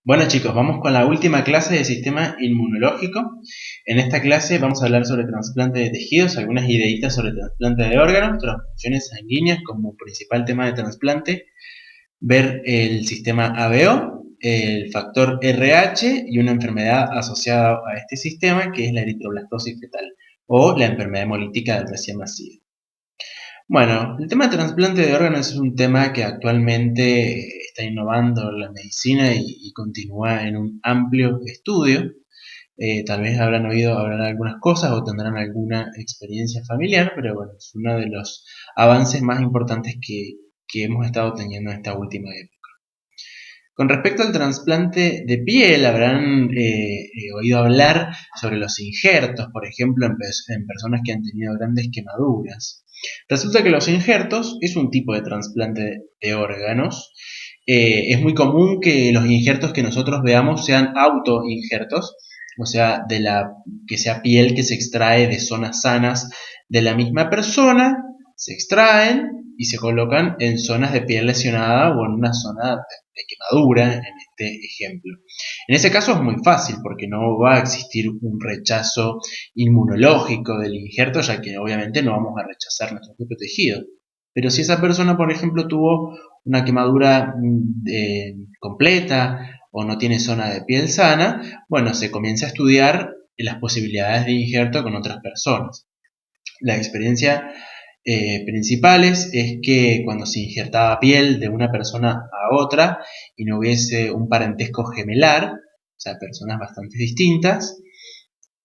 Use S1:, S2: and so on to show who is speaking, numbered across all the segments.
S1: Bueno chicos, vamos con la última clase de sistema inmunológico. En esta clase vamos a hablar sobre trasplante de tejidos, algunas ideitas sobre trasplante de órganos, transfusiones sanguíneas como principal tema de trasplante, ver el sistema ABO, el factor RH y una enfermedad asociada a este sistema que es la eritroblastosis fetal o la enfermedad hemolítica del recién nacido. Bueno, el tema de trasplante de órganos es un tema que actualmente está innovando la medicina y continúa en un amplio estudio. Tal vez habrán oído hablar algunas cosas o tendrán alguna experiencia familiar, pero bueno, es uno de los avances más importantes que hemos estado teniendo en esta última época. Con respecto al trasplante de piel, habrán oído hablar sobre los injertos, por ejemplo, en personas que han tenido grandes quemaduras. Resulta que los injertos es un tipo de trasplante de órganos. Es muy común que los injertos que nosotros veamos sean autoinjertos, o sea, que sea piel que se extrae de zonas sanas de la misma persona, se extraen y se colocan en zonas de piel lesionada o en una zona de quemadura, en este ejemplo. En ese caso es muy fácil porque no va a existir un rechazo inmunológico del injerto, ya que obviamente no vamos a rechazar nuestro propio tejido. Pero si esa persona, por ejemplo, tuvo una quemadura completa o no tiene zona de piel sana, bueno, se comienza a estudiar las posibilidades de injerto con otras personas. La experiencia principales es que cuando se injertaba piel de una persona a otra y no hubiese un parentesco gemelar, o sea, personas bastante distintas,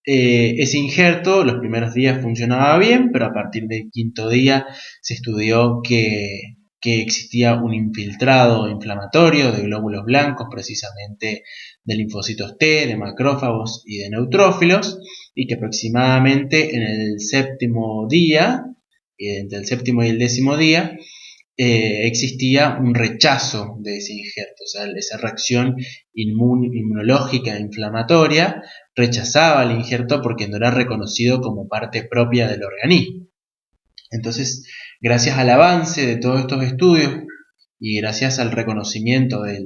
S1: ese injerto los primeros días funcionaba bien, pero a partir del quinto día se estudió que existía un infiltrado inflamatorio de glóbulos blancos, precisamente de linfocitos T, de macrófagos y de neutrófilos, y que aproximadamente en el séptimo día, entre el séptimo y el décimo día, existía un rechazo de ese injerto, o sea, esa reacción inmunológica inflamatoria rechazaba el injerto porque no era reconocido como parte propia del organismo. Entonces, gracias al avance de todos estos estudios y gracias al reconocimiento del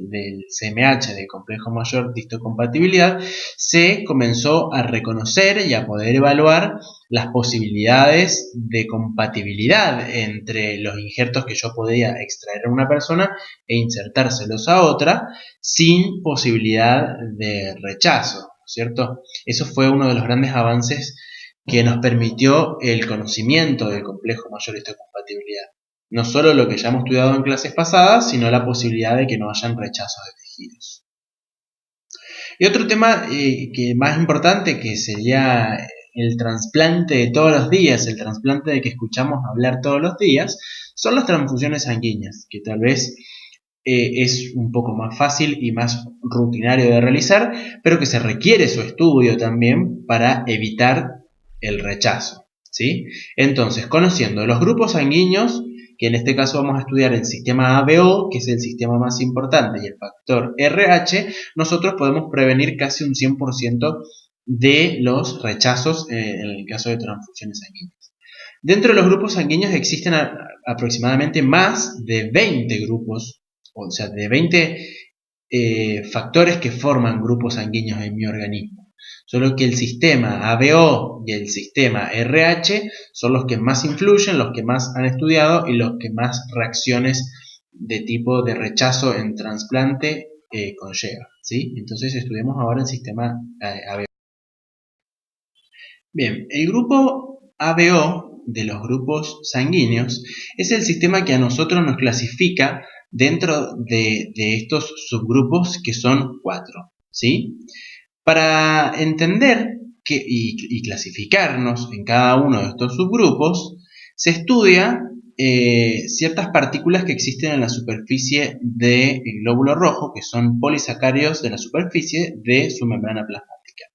S1: CMH, de complejo mayor de histocompatibilidad, se comenzó a reconocer y a poder evaluar las posibilidades de compatibilidad entre los injertos que yo podía extraer a una persona e insertárselos a otra sin posibilidad de rechazo, ¿cierto? Eso fue uno de los grandes avances que nos permitió el conocimiento del complejo mayor de histocompatibilidad. No solo lo que ya hemos estudiado en clases pasadas, sino la posibilidad de que no hayan rechazos de tejidos. Y otro tema que más importante, que sería el trasplante de todos los días, el trasplante de que escuchamos hablar todos los días, son las transfusiones sanguíneas, que tal vez es un poco más fácil y más rutinario de realizar, pero que se requiere su estudio también para evitar el rechazo, ¿sí? Entonces, conociendo los grupos sanguíneos, que en este caso vamos a estudiar el sistema ABO, que es el sistema más importante, y el factor RH, nosotros podemos prevenir casi un 100% de los rechazos en el caso de transfusiones sanguíneas. Dentro de los grupos sanguíneos existen aproximadamente más de 20 grupos, o sea, de 20 factores que forman grupos sanguíneos en mi organismo. Solo que el sistema ABO y el sistema RH son los que más influyen, los que más han estudiado y los que más reacciones de tipo de rechazo en trasplante conlleva, ¿sí? Entonces estudiemos ahora el sistema ABO. Bien, el grupo ABO de los grupos sanguíneos es el sistema que a nosotros nos clasifica dentro de estos subgrupos, que son 4, ¿sí? Para entender y clasificarnos en cada uno de estos subgrupos, se estudia ciertas partículas que existen en la superficie del glóbulo rojo, que son polisacáridos de la superficie de su membrana plasmática.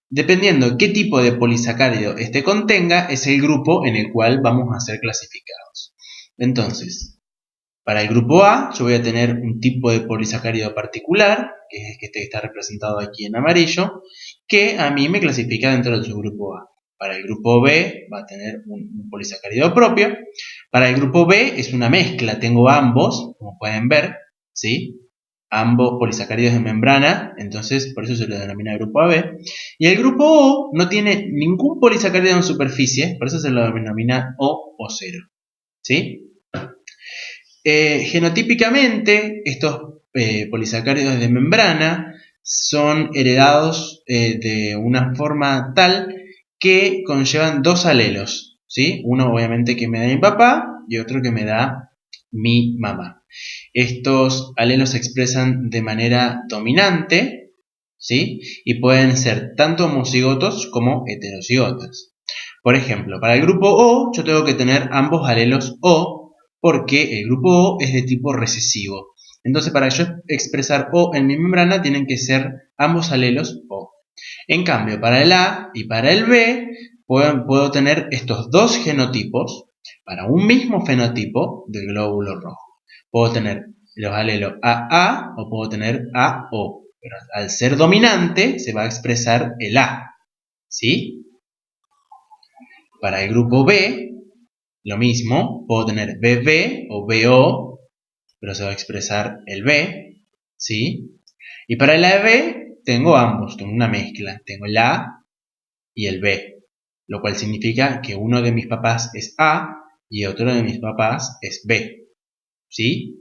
S1: Dependiendo qué tipo de polisacárido este contenga, es el grupo en el cual vamos a ser clasificados. Entonces, para el grupo A, yo voy a tener un tipo de polisacárido particular, que es este que está representado aquí en amarillo, que a mí me clasifica dentro del subgrupo A. Para el grupo B va a tener un polisacárido propio. Para el grupo B es una mezcla, tengo ambos, como pueden ver, ¿sí? ambos polisacáridos de membrana, entonces por eso se lo denomina grupo AB. Y el grupo O no tiene ningún polisacárido en superficie, por eso se lo denomina O o 0. ¿Sí? Genotípicamente, estos polisacáridos de membrana son heredados de una forma tal que conllevan dos alelos, ¿sí? Uno obviamente que me da mi papá y otro que me da mi mamá. Estos alelos se expresan de manera dominante, ¿sí? Y pueden ser tanto homocigotos como heterocigotas. Por ejemplo, para el grupo O yo tengo que tener ambos alelos O porque el grupo O es de tipo recesivo. Entonces, para yo expresar O en mi membrana tienen que ser ambos alelos O. En cambio, para el A y para el B puedo tener estos dos genotipos para un mismo fenotipo del glóbulo rojo. Puedo tener los alelos AA o puedo tener AO. Pero al ser dominante se va a expresar el A. ¿Sí? Para el grupo B, lo mismo. Puedo tener BB o BO, pero se va a expresar el B. ¿Sí? Y para el AB tengo ambos, tengo una mezcla. Tengo el A y el B. Lo cual significa que uno de mis papás es A y otro de mis papás es B. ¿Sí?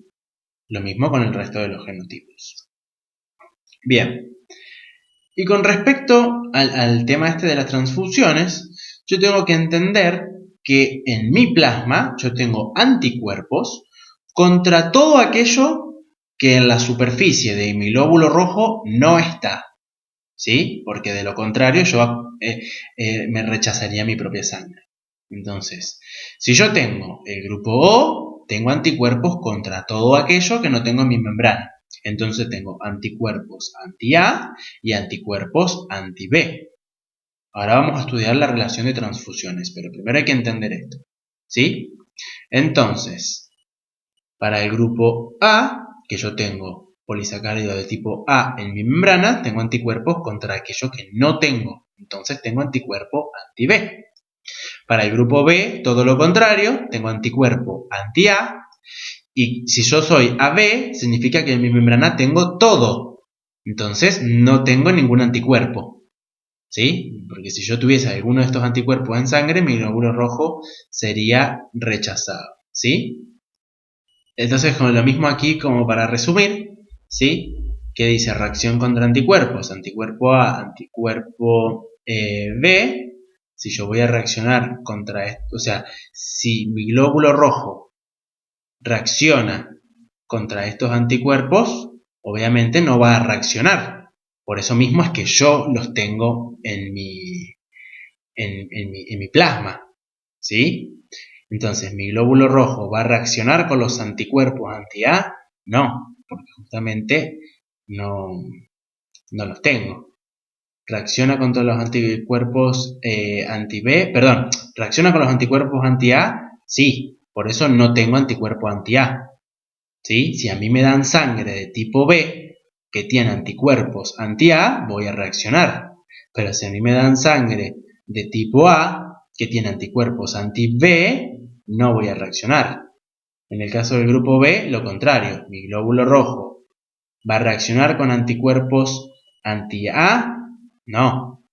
S1: Lo mismo con el resto de los genotipos. Bien. Y con respecto al tema este de las transfusiones, yo tengo que entender que en mi plasma yo tengo anticuerpos contra todo aquello que en la superficie de mi glóbulo rojo no está. ¿Sí? Porque de lo contrario yo me rechazaría mi propia sangre. Entonces, si yo tengo el grupo O, tengo anticuerpos contra todo aquello que no tengo en mi membrana. Entonces tengo anticuerpos anti-A y anticuerpos anti-B. Ahora vamos a estudiar la relación de transfusiones, pero primero hay que entender esto. ¿Sí? Entonces, para el grupo A, que yo tengo polisacárido de tipo A en mi membrana, tengo anticuerpos contra aquello que no tengo. Entonces tengo anticuerpo anti-B. Para el grupo B, todo lo contrario, tengo anticuerpo anti-A. Y si yo soy AB, significa que en mi membrana tengo todo. Entonces no tengo ningún anticuerpo. ¿Sí? Porque si yo tuviese alguno de estos anticuerpos en sangre, mi glóbulo rojo sería rechazado. ¿Sí? Entonces, con lo mismo aquí, como para resumir, ¿sí? ¿Qué dice? Reacción contra anticuerpos. Anticuerpo A, anticuerpo B. Si yo voy a reaccionar contra esto, o sea, si mi glóbulo rojo reacciona contra estos anticuerpos, obviamente no va a reaccionar. Por eso mismo es que yo los tengo en mi plasma. ¿Sí? Entonces, ¿mi glóbulo rojo va a reaccionar con los anticuerpos anti-A? No, porque justamente no los tengo. ¿Reacciona contra los anticuerpos anti-B? Perdón, ¿reacciona con los anticuerpos anti-A? Sí, por eso no tengo anticuerpo anti-A. ¿Sí? Si a mí me dan sangre de tipo B que tiene anticuerpos anti-A, voy a reaccionar. Pero si a mí me dan sangre de tipo A que tiene anticuerpos anti-B, no voy a reaccionar. En el caso del grupo B, lo contrario. Mi glóbulo rojo va a reaccionar con anticuerpos anti-A. No,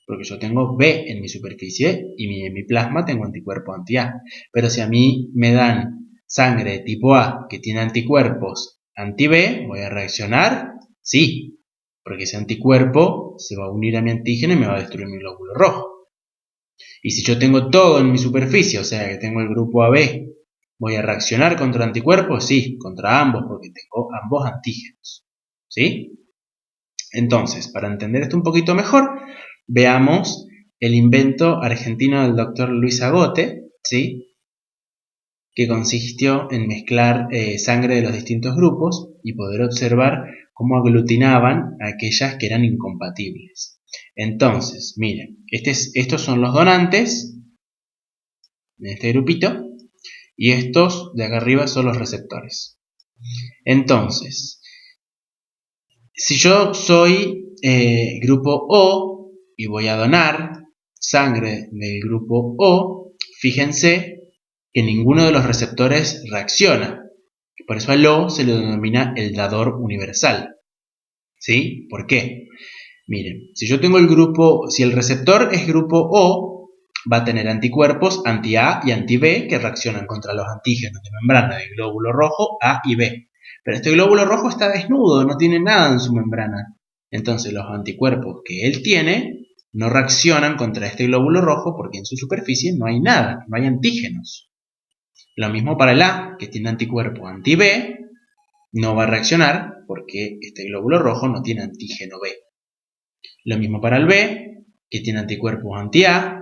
S1: porque yo tengo B en mi superficie y en mi plasma tengo anticuerpo anti-A. Pero si a mí me dan sangre de tipo A que tiene anticuerpos anti-B, ¿voy a reaccionar? Sí, porque ese anticuerpo se va a unir a mi antígeno y me va a destruir mi glóbulo rojo. Y si yo tengo todo en mi superficie, o sea que tengo el grupo AB, ¿voy a reaccionar contra anticuerpos? Sí, contra ambos, porque tengo ambos antígenos. ¿Sí? Entonces, para entender esto un poquito mejor, veamos el invento argentino del doctor Luis Agote, ¿sí? Que consistió en mezclar sangre de los distintos grupos y poder observar cómo aglutinaban a aquellas que eran incompatibles. Entonces, miren, estos son los donantes de este grupito y estos de acá arriba son los receptores. Entonces, si yo soy grupo O y voy a donar sangre del grupo O, fíjense que ninguno de los receptores reacciona. Por eso al O se lo denomina el dador universal. ¿Sí? ¿Por qué? Miren, si yo tengo si el receptor es grupo O, va a tener anticuerpos anti-A y anti-B que reaccionan contra los antígenos de membrana del glóbulo rojo A y B. Pero este glóbulo rojo está desnudo, no tiene nada en su membrana. Entonces los anticuerpos que él tiene no reaccionan contra este glóbulo rojo porque en su superficie no hay nada, no hay antígenos. Lo mismo para el A, que tiene anticuerpo anti-B, no va a reaccionar porque este glóbulo rojo no tiene antígeno B. Lo mismo para el B, que tiene anticuerpos anti-A,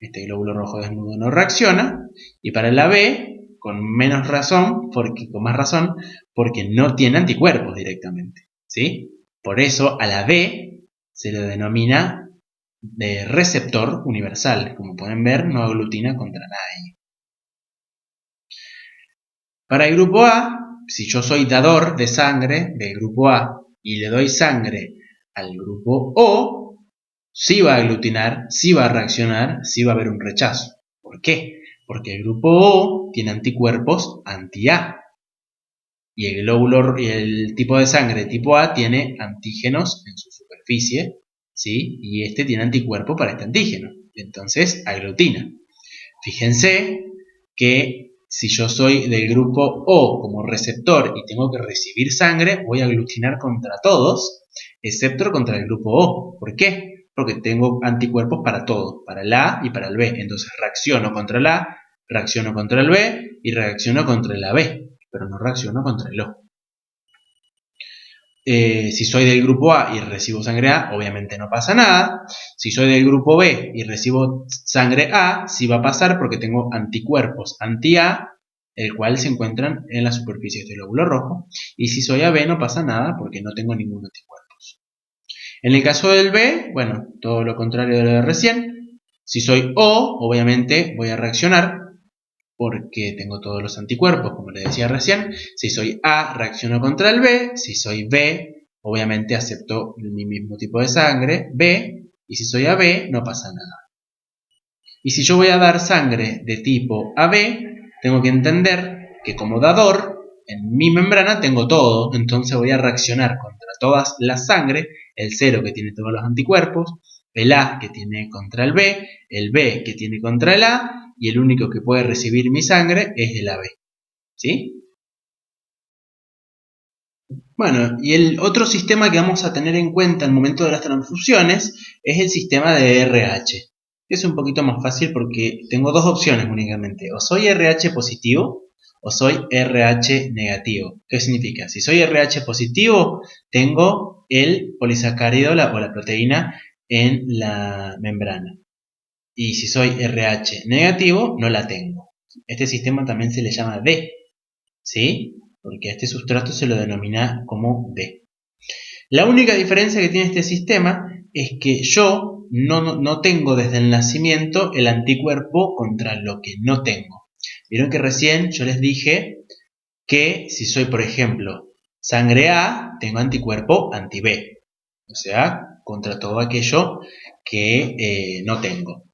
S1: este glóbulo rojo desnudo no reacciona. Y para el AB, con más razón, porque no tiene anticuerpos directamente. ¿Sí? Por eso a la B se le denomina de receptor universal. Como pueden ver, no aglutina contra nadie. Para el grupo A, si yo soy dador de sangre del grupo A y le doy sangre al grupo O, sí va a aglutinar, sí va a reaccionar, sí va a haber un rechazo. ¿Por qué? Porque el grupo O tiene anticuerpos anti-A. Y el tipo de sangre tipo A tiene antígenos en su superficie, ¿sí? Y este tiene anticuerpo para este antígeno. Entonces, aglutina. Fíjense que si yo soy del grupo O como receptor y tengo que recibir sangre, voy a aglutinar contra todos, excepto contra el grupo O. ¿Por qué? Porque tengo anticuerpos para todos, para el A y para el B. Entonces reacciono contra el A, reacciono contra el B y reacciono contra el AB, pero no reacciono contra el O. Si soy del grupo A y recibo sangre A, obviamente no pasa nada. Si soy del grupo B y recibo sangre A, sí va a pasar porque tengo anticuerpos anti-A, el cual se encuentran en la superficie de este glóbulo rojo. Y si soy AB no pasa nada porque no tengo ningún anticuerpos. En el caso del B, bueno, todo lo contrario de lo de recién. Si soy O, obviamente voy a reaccionar porque tengo todos los anticuerpos, como les decía recién. Si soy A, reacciono contra el B. Si soy B, obviamente acepto mi mismo tipo de sangre, B. Y si soy AB, no pasa nada. Y si yo voy a dar sangre de tipo AB, tengo que entender que como dador, en mi membrana tengo todo, entonces voy a reaccionar contra todas las sangre, el 0 que tiene todos los anticuerpos, el A que tiene contra el B que tiene contra el A, y el único que puede recibir mi sangre es el AB. ¿Sí? Bueno, y el otro sistema que vamos a tener en cuenta al momento de las transfusiones es el sistema de RH. Es un poquito más fácil porque tengo dos opciones únicamente. O soy RH positivo o soy RH negativo. ¿Qué significa? Si soy RH positivo, tengo el polisacárido o la proteína en la membrana. Y si soy RH negativo, no la tengo. Este sistema también se le llama D, ¿sí? Porque a este sustrato se lo denomina como D. La única diferencia que tiene este sistema es que yo no tengo desde el nacimiento el anticuerpo contra lo que no tengo. Vieron que recién yo les dije que si soy, por ejemplo, sangre A, tengo anticuerpo anti-B. O sea, contra todo aquello que no tengo.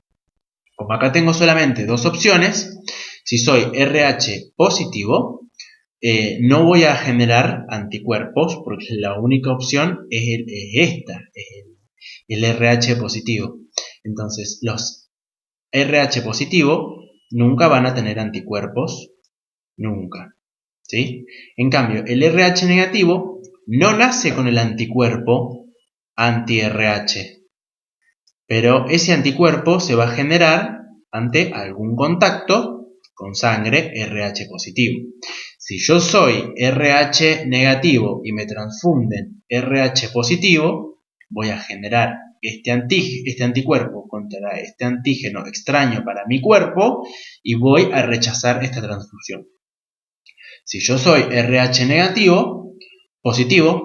S1: Como acá tengo solamente dos opciones, si soy RH positivo, no voy a generar anticuerpos porque la única opción es el RH positivo. Entonces, los RH positivo nunca van a tener anticuerpos, nunca. ¿Sí? En cambio, el RH negativo no nace con el anticuerpo anti-RH. Pero ese anticuerpo se va a generar ante algún contacto con sangre RH positivo. Si yo soy RH negativo y me transfunden RH positivo, voy a generar este anticuerpo contra este antígeno extraño para mi cuerpo y voy a rechazar esta transfusión. Si yo soy RH positivo,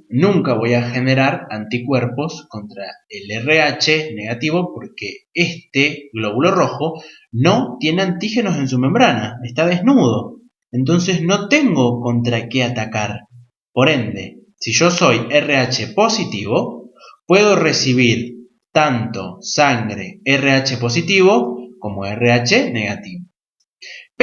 S1: nunca voy a generar anticuerpos contra el RH negativo porque este glóbulo rojo no tiene antígenos en su membrana, está desnudo. Entonces no tengo contra qué atacar. Por ende, si yo soy RH positivo, puedo recibir tanto sangre RH positivo como RH negativo.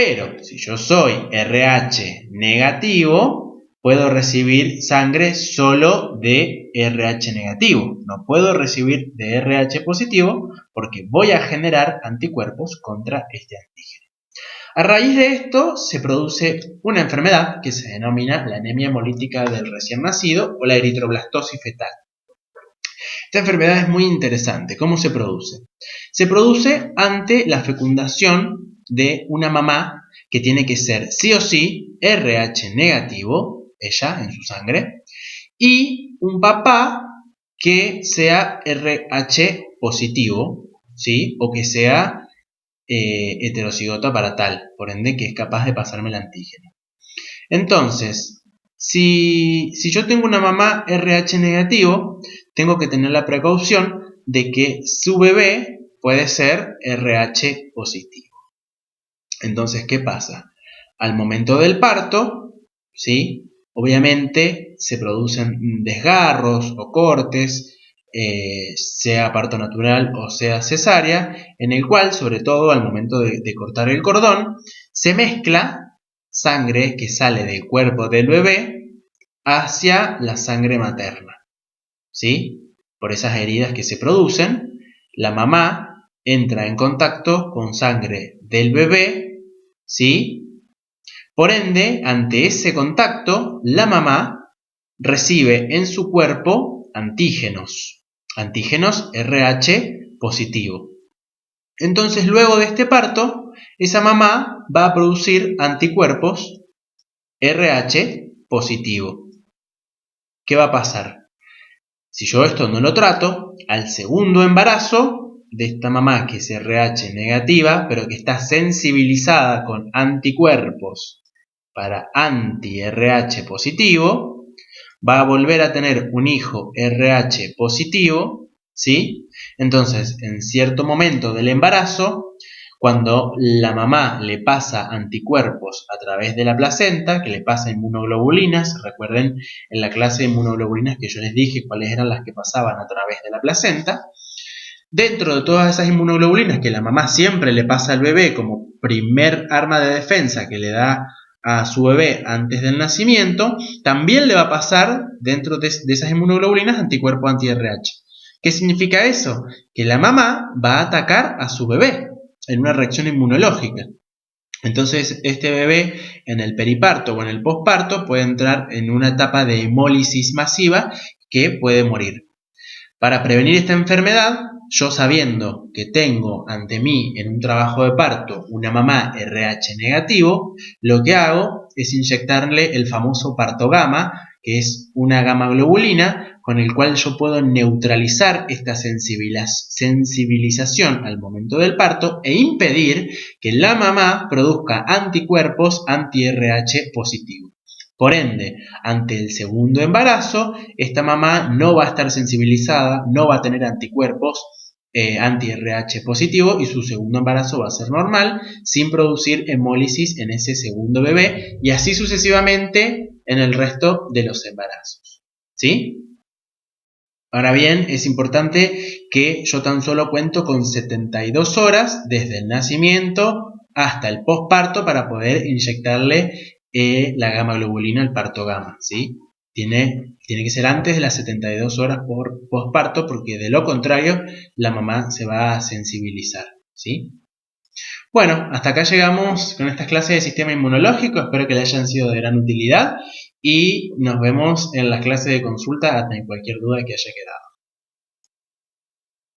S1: Pero si yo soy RH negativo, puedo recibir sangre solo de RH negativo. No puedo recibir de RH positivo porque voy a generar anticuerpos contra este antígeno. A raíz de esto se produce una enfermedad que se denomina la anemia hemolítica del recién nacido o la eritroblastosis fetal. Esta enfermedad es muy interesante. ¿Cómo se produce? Se produce ante la fecundación de una mamá que tiene que ser sí o sí RH negativo, ella en su sangre, y un papá que sea RH positivo, ¿sí? O que sea heterocigota para tal, por ende que es capaz de pasarme el antígeno. Entonces, si yo tengo una mamá RH negativo, tengo que tener la precaución de que su bebé puede ser RH positivo. Entonces, ¿qué pasa? Al momento del parto, ¿sí? Obviamente se producen desgarros o cortes, sea parto natural o sea cesárea, en el cual, sobre todo al momento de cortar el cordón, se mezcla sangre que sale del cuerpo del bebé hacia la sangre materna, ¿sí? Por esas heridas que se producen, la mamá entra en contacto con sangre del bebé, ¿sí? Por ende, ante ese contacto, la mamá recibe en su cuerpo antígenos RH positivo. Entonces, luego de este parto, esa mamá va a producir anticuerpos RH positivo. ¿Qué va a pasar? Si yo esto no lo trato, al segundo embarazo de esta mamá que es RH negativa, pero que está sensibilizada con anticuerpos para anti-RH positivo, va a volver a tener un hijo RH positivo, ¿sí? Entonces, en cierto momento del embarazo, cuando la mamá le pasa anticuerpos a través de la placenta, que le pasa inmunoglobulinas, recuerden en la clase de inmunoglobulinas que yo les dije cuáles eran las que pasaban a través de la placenta, dentro de todas esas inmunoglobulinas que la mamá siempre le pasa al bebé como primer arma de defensa que le da a su bebé antes del nacimiento, también le va a pasar dentro de esas inmunoglobulinas anticuerpo anti-RH. ¿Qué significa eso? Que la mamá va a atacar a su bebé en una reacción inmunológica. Entonces, este bebé en el periparto o en el posparto puede entrar en una etapa de hemólisis masiva que puede morir. Para prevenir esta enfermedad, yo sabiendo que tengo ante mí en un trabajo de parto una mamá RH negativo, lo que hago es inyectarle el famoso parto gamma, que es una gamma globulina con el cual yo puedo neutralizar esta sensibilización al momento del parto e impedir que la mamá produzca anticuerpos anti-RH positivo. Por ende, ante el segundo embarazo, esta mamá no va a estar sensibilizada, no va a tener anticuerpos anti-RH positivo y su segundo embarazo va a ser normal, sin producir hemólisis en ese segundo bebé y así sucesivamente en el resto de los embarazos. ¿Sí? Ahora bien, es importante que yo tan solo cuento con 72 horas desde el nacimiento hasta el posparto para poder inyectarle la gamma globulina, el parto gamma, ¿sí? Tiene que ser antes de las 72 horas por posparto porque de lo contrario la mamá se va a sensibilizar, ¿sí? Bueno, hasta acá llegamos con estas clases de sistema inmunológico, espero que les hayan sido de gran utilidad y nos vemos en las clases de consulta ante cualquier duda que haya quedado.